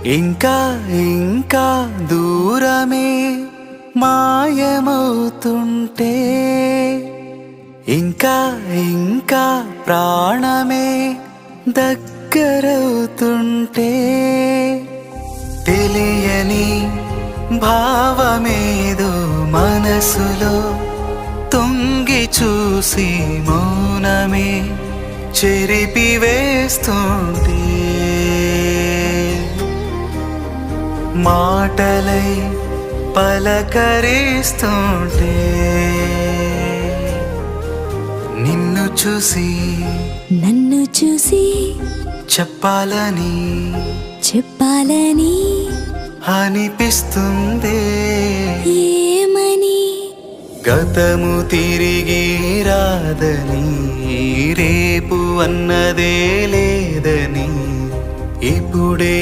ఇంకా ఇంకా దూరమే మాయమవుతుంటే, ఇంకా ఇంకా ప్రాణమే దగ్గరవుతుంటే, తెలియని భావమేదో మనసులో తొంగి చూసి మౌనమే చెరిపివేస్తుంటే, మాటలై పలకరిస్తుంటే, నిన్ను చూసి నన్ను చూసి చెప్పాలని అనిపిస్తుంది. ఏమని? గతము తిరిగి రాదని, రేపు అన్నదే లేదని, ఇప్పుడే